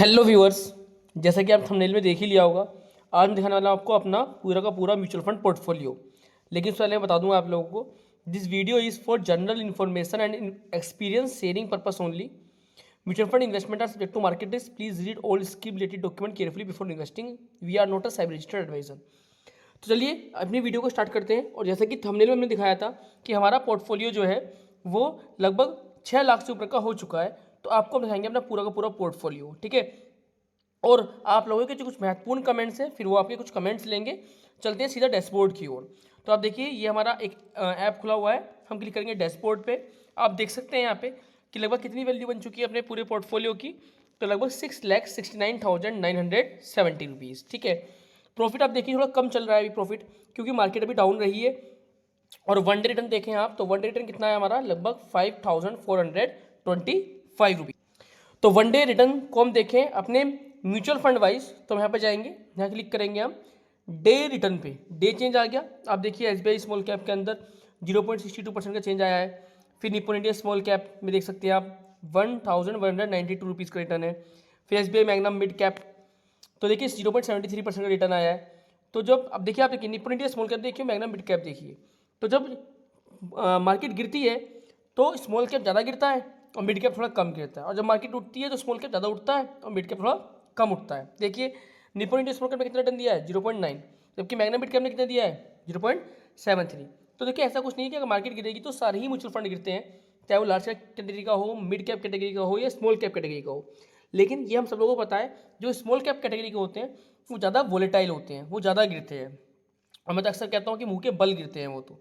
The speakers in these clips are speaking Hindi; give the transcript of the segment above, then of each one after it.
हेलो व्यूअर्स, जैसा कि आप थंबनेल में देख ही लिया होगा, आज मैं दिखाने वाला हूं आपको अपना पूरा का पूरा म्यूचुअल फंड पोर्टफोलियो। लेकिन उससे पहले मैं बता दूंगा आप लोगों को, this video is for general information and experience sharing purpose only. Mutual fund investment are subject to market risk. Please read all scheme related document carefully before investing. We are not a cyber registered adviser. तो चलिए अपनी वीडियो को स्टार्ट करते हैं। और जैसा कि थंबनेल में हमने दिखाया था कि हमारा पोर्टफोलियो जो है वो लगभग 6 लाख से ऊपर का हो चुका है। तो आपको हम दिखाएंगे अपना पूरा का पूरा पोर्टफोलियो, ठीक है। और आप लोगों के जो कुछ महत्वपूर्ण कमेंट्स हैं, फिर वो आपके कुछ कमेंट्स लेंगे। चलते हैं सीधा डैशबोर्ड की ओर। तो आप देखिए, ये हमारा एक ऐप खुला हुआ है। हम क्लिक करेंगे डैशबोर्ड पे। आप देख सकते हैं यहाँ पे कि लगभग कितनी वैल्यू बन चुकी है अपने पूरे पोर्टफोलियो की। तो लगभग 6,69,970 रुपीज़, ठीक है। प्रॉफिट आप देखिए थोड़ा कम चल रहा है अभी प्रॉफिट, क्योंकि मार्केट अभी डाउन रही है। और वन डे रिटर्न देखें आप, तो वन डे रिटर्न कितना है हमारा, लगभग 5,425 रुपीज़। तो वन डे रिटर्न को हम देखें अपने म्यूचुअल फंड वाइज, तो हम यहाँ पे जाएंगे, यहाँ क्लिक करेंगे हम डे रिटर्न पे। डे चेंज आ गया। आप देखिए एसबीआई स्मॉल कैप के अंदर 0.62% का चेंज आया है। फिर निप्पन इंडिया स्मॉल कैप में देख सकते हैं आप 1,192 रुपीज़ का रिटर्न है। फिर एसबीआई मैग्नम मिड कैप, तो देखिए 0.73% का रिटर्न आया है। तो जब अब देखिए, आप देखिए निप्पन इंडिया स्मॉल कैप देखिए, मैग्नम मिड कैप देखिए। तो जब मार्केट गिरती है तो स्मॉल कैप ज़्यादा गिरता है और मिड कैप थोड़ा कम गिरता है। और जब मार्केट उठती है तो स्मॉल कैप ज़्यादा उठता है और मिड कैप थोड़ा कम उठता है। देखिए निप्पन इंडिया स्मॉल कैप ने कितना रिटर्न दिया है, 0.9, जबकि मैग्नम मिड कैप ने कितना दिया है, 0.73। तो देखिए ऐसा कुछ नहीं है कि अगर मार्केट गिरेगी तो सारे ही म्यूचुअल फंड गिरते हैं, चाहे वो लार्ज कैप कैटेगरी का हो, मिड कैप कैटेगरी का हो या स्मॉल कैप कैटेगरी का हो। लेकिन ये हम सब लोगों को पता है, जो स्मॉल कैप कैटेगरी के होते हैं वो ज़्यादा वोलेटाइल होते हैं, वो ज़्यादा गिरते हैं। और मैं तो अक्सर कहता हूँ कि मुंह के बल गिरते हैं वो। तो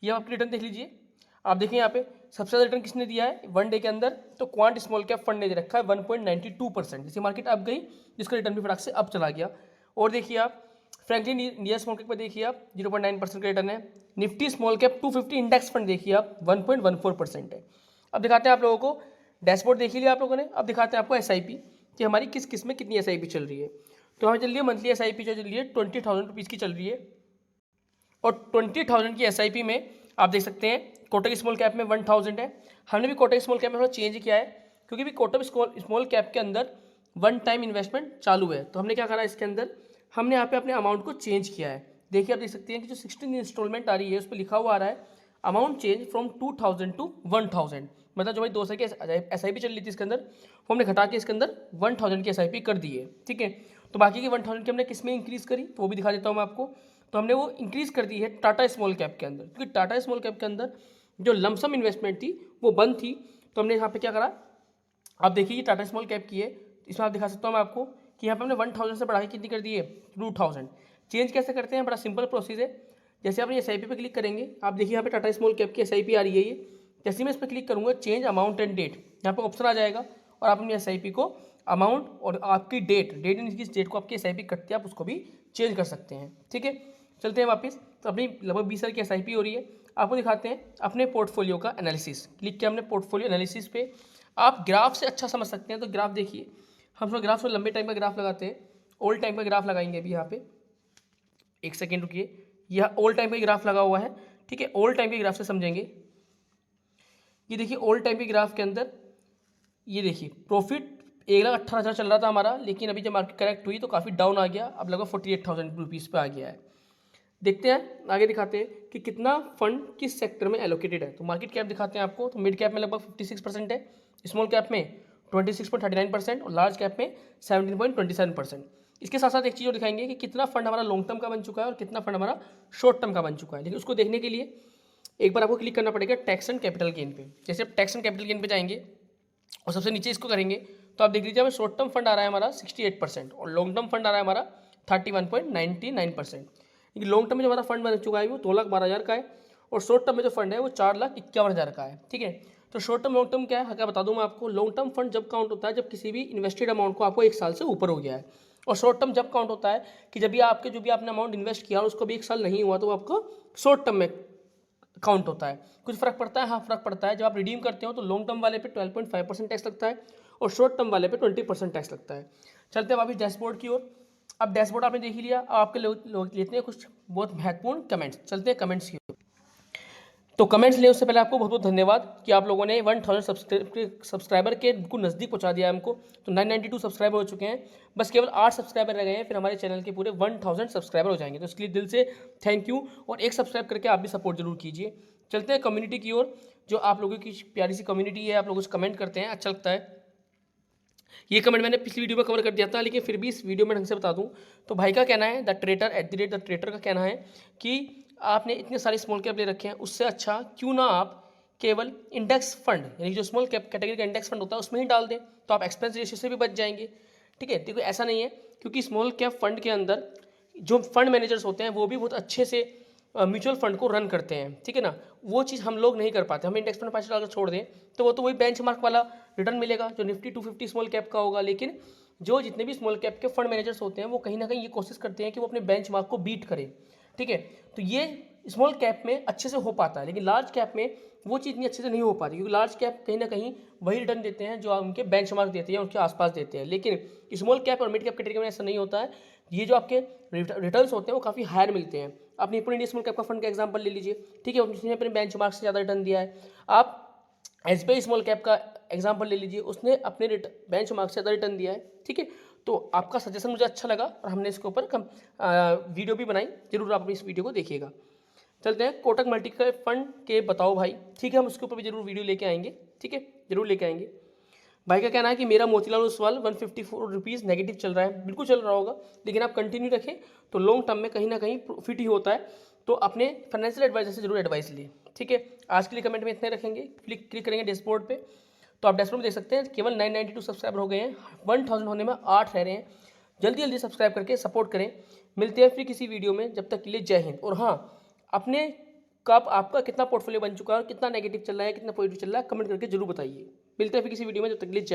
ये आप रिटर्न देख लीजिए। आप देखें यहाँ पे सबसे ज़्यादा रिटर्न किसने दिया है वन डे के अंदर, तो क्वांट स्मॉल कैप फंड ने दे रखा है 1.92%। जैसे मार्केट अप गई, जिसका रिटर्न भी फटाक से अप चला गया। और देखिए आप फ्रैंकलिन इंडिया स्मॉल कैप पर देखिए आप 0.9% का रिटर्न है। Nifty small cap 250 index fund देखिए आप 1.14% है। अब दिखाते हैं आप लोगों को डैशबोर्ड देख लिया आप लोगों ने। अब दिखाते हैं आपको एसआईपी कि हमारी किस किस में कितनी एसआईपी चल रही है। तो हमें चल रही है मंथली एसआईपी जो चल रही है 20,000 रुपीज़ की चल रही है। और 20,000 की एसआईपी में आप देख सकते हैं कोटक स्मॉल कैप में 1,000 है। हमने भी कोटक स्मॉल कैप में थोड़ा चेंज किया है, क्योंकि भी कोटक स्मॉल कैप के अंदर वन टाइम इन्वेस्टमेंट चालू है। तो हमने क्या करा, इसके अंदर हमने यहाँ पे अपने अमाउंट को चेंज किया है। देखिए आप देख सकते हैं कि जो 16 इंस्टॉलमेंट आ रही है उस पर लिखा हुआ आ रहा है अमाउंट चेंज फ्रॉम 2,000 टू 1,000। मतलब जो भाई 200 की एसआईपी चल रही थी इसके अंदर, वो हमने घटा के इसके अंदर 1,000 की एसआईपी कर दी है, ठीक है। तो बाकी की 1,000 की हमने किस में इंक्रीज़ करी, तो वो भी दिखा देता हूँ मैं आपको। तो हमने वो इंक्रीज़ कर दी है टाटा स्मॉल कैप के अंदर, क्योंकि टाटा स्मॉल कैप के अंदर जो लमसम इन्वेस्टमेंट थी वो बंद थी। तो हमने यहाँ पे क्या करा, आप देखिए ये टाटा स्मॉल कैप की है, इसमें आप दिखा सकता हूँ मैं आपको कि यहाँ पे हमने 1,000 से बढ़ा के कितनी कर दी है, 2,000। चेंज कैसे करते हैं, बड़ा सिंपल प्रोसेस है। जैसे आप ये एसआईपी पे क्लिक करेंगे, आप देखिए यहाँ पे टाटा स्मॉल कैप की एसआईपी आ रही है ये। जैसे मैं इस पर क्लिक करूँगा चेंज अमाउंट एंड डेट, यहाँ पे ऑप्शन आ जाएगा और आप अपनी एसआईपी को अमाउंट और आपकी डेट यानी किस डेट को आपकी एसआईपी कटती है आप उसको भी चेंज कर सकते हैं, ठीक है। चलते हैं वापस। तो अपनी लगभग 20 साल की एसआईपी हो रही है। आपको दिखाते हैं अपने पोर्टफोलियो का एनालिसिस। क्लिक किया हमने पोर्टफोलियो एनालिसिस पे, आप ग्राफ से अच्छा समझ सकते हैं। तो ग्राफ देखिए, हम थोड़ा ग्राफ से लंबे टाइम का ग्राफ लगाते हैं, ओल्ड टाइम का ग्राफ लगाएंगे अभी यहाँ पे। एक सेकेंड रुकिए, यह ओल्ड टाइम का ग्राफ लगा हुआ है, ठीक है। ओल्ड टाइम के ग्राफ से समझेंगे। ये देखिए ओल्ड टाइम के ग्राफ के अंदर ये देखिए प्रॉफिट 1,18,000 चल रहा था हमारा, लेकिन अभी जब मार्केट करेक्ट हुई तो काफ़ी डाउन आ गया, अब लगभग 48,000 रुपीज़ पे आ गया है। देखते हैं आगे, दिखाते हैं कि कितना फंड किस सेक्टर में एलोकेटेड है। तो मार्केट कैप दिखाते हैं आपको। तो मिड कैप में लगभग 56% है, स्मॉल कैप में 26.39% और लार्ज कैप में 17.27%। इसके साथ साथ एक चीज़ और दिखाएंगे कि कितना फंड हमारा लॉन्ग टर्म का बन चुका है और कितना फंड हमारा शॉर्ट टर्म का बन चुका है। लेकिन उसको देखने के लिए एक बार आपको क्लिक करना पड़ेगा टैक्स एंड कैपिटल गेन पे। जैसे आप टैक्स एंड कैपिटल गेन पे जाएंगे और सबसे नीचे इसको करेंगे, तो आप देख लीजिए हमें शॉर्ट टर्म फंड आ रहा है हमारा 68% और लॉन्ग टर्म फंड आ रहा है हमारा 31.99%। लॉन्ग टर्म में जो हमारा फंड बन चुका है वो 2,12,000 का है और शॉर्ट टर्म में जो फंड है वो 4,51,000 का है, ठीक है। तो शॉर्ट टर्म लॉन्ग टर्म क्या है, क्या बता दूं मैं आपको। लॉन्ग टर्म फंड जब काउंट होता है जब किसी भी इन्वेस्टेड अमाउंट को आपको 1 साल से ऊपर हो गया है। और शॉर्ट टर्म जब काउंट होता है कि जब भी आपके जो भी आपने अमाउंट इन्वेस्ट किया और उसको भी 1 साल नहीं हुआ, तो आपको शॉर्ट टर्म में काउंट होता है। कुछ फर्क पड़ता है, हाँ फर्क पड़ता है। जब आप रिडीम करते हो तो लॉन्ग टर्म वाले पे 12.5% टैक्स लगता है और शॉर्ट टर्म वाले पे 20% टैक्स लगता है। चलते हैं वापस डैशबोर्ड की ओर। अब डैशबोर्ड आपने देख ही लिया, अब आपके लोग लेते हैं कुछ बहुत महत्वपूर्ण कमेंट्स। चलते हैं कमेंट्स की ओर। तो कमेंट्स ले उससे पहले आपको बहुत बहुत धन्यवाद कि आप लोगों ने 1000 सब्सक्राइबर के बिल्कुल नज़दीक पहुंचा दिया हमको। तो 992 सब्सक्राइबर हो चुके हैं, बस केवल 8 सब्सक्राइबर रह गए हैं, फिर हमारे चैनल के पूरे 1000 सब्सक्राइबर हो जाएंगे। तो इसके लिए दिल से थैंक यू, और एक सब्सक्राइब करके आप भी सपोर्ट जरूर कीजिए। चलते हैं कम्युनिटी की ओर। जो आप लोगों की प्यारी सी कम्युनिटी है, आप लोग उसे कमेंट करते हैं, अच्छा लगता है। ये कमेंट मैंने पिछली वीडियो में कवर कर दिया था, लेकिन फिर भी इस वीडियो में ढंग से बता दूं। तो भाई का कहना है @द ट्रेटर का कहना है कि आपने इतने सारे स्मॉल कैप ले रखे हैं, उससे अच्छा क्यों ना आप केवल इंडेक्स फंड, यानी जो स्मॉल कैप कैटेगरी का इंडेक्स फंड होता है उसमें ही डाल दें, तो आप एक्सपेंस रेशियो से भी बच जाएंगे। ठीक है, देखो ऐसा नहीं है, क्योंकि स्मॉल कैप फंड के अंदर जो फंड मैनेजर्स होते हैं वो भी बहुत अच्छे से म्यूचुअल फंड को रन करते हैं। ठीक है ना, वो चीज़ हम लोग नहीं कर पाते। हम इंडेक्स फंड 5 डालकर छोड़ दें तो वो तो वही बेंचमार्क वाला रिटर्न मिलेगा जो निफ्टी 250 स्मॉल कैप का होगा। लेकिन जो जितने भी स्मॉल कैप के फंड मैनेजर्स होते हैं वो कहीं ना कहीं ये कोशिश करते हैं कि वो अपने बेंचमार्क को बीट करें। ठीक है, तो ये स्मॉल कैप में अच्छे से हो पाता है, लेकिन लार्ज कैप में वो चीज़ इतनी अच्छे से नहीं हो पाती, क्योंकि लार्ज कैप कहीं ना कहीं वही रिटर्न देते हैं जो उनके बेंचमार्क देते हैं, उनके आसपास देते हैं। लेकिन स्मॉल कैप और मिड कैप कैटेगरी में ऐसा नहीं होता है। ये जो आपके रिटर्न्स होते हैं वो काफ़ी हायर मिलते हैं। आप निपुण इंडिया स्मॉल कैप का फंड का एग्जांपल ले लीजिए। ठीक है, उसने अपने बेंचमार्क से ज़्यादा रिटर्न दिया है। आप SBI स्मॉल कैप का एग्जांपल ले लीजिए, उसने अपने बेंचमार्क से ज़्यादा रिटर्न दिया है। ठीक है, तो आपका सजेशन मुझे अच्छा लगा और हमने इसके ऊपर वीडियो भी बनाई, जरूर आप इस वीडियो को देखिएगा। चलते हैं कोटक मल्टी कैप फंड के बताओ भाई। ठीक है, हम उसके ऊपर भी जरूर वीडियो लेके आएंगे। ठीक है, जरूर लेके आएंगे। भाई का कहना है कि मेरा मोतीलाल ओसवाल 154 रुपीज़ नेगेटिव चल रहा है। बिल्कुल चल रहा होगा, लेकिन आप कंटिन्यू रखें तो लॉन्ग टर्म में कहीं ना कहीं प्रॉफिट ही होता है। तो अपने फाइनेंशियल एडवाइजर से जरूर एडवाइस लें। ठीक है, आज के लिए कमेंट में इतने रखेंगे। क्लिक करेंगे डैशबोर्ड पे, तो आप डैशबोर्ड में देख सकते हैं केवल 992 सब्सक्राइबर हो गए हैं, 1000 होने में 8 रह रहे हैं। जल्दी जल्दी सब्सक्राइब करके सपोर्ट करें। मिलते हैं फिर किसी वीडियो में, जब तक के लिए जय हिंद। और हाँ, अपने कब आपका कितना पोर्टफोलियो बन चुका है और कितना नेगेटिव चल रहा है, कितना पॉजिटिव चल रहा है, कमेंट करके जरूर बताइए। मिलते हैं फिर किसी वीडियो में, जब तक के लिए जय।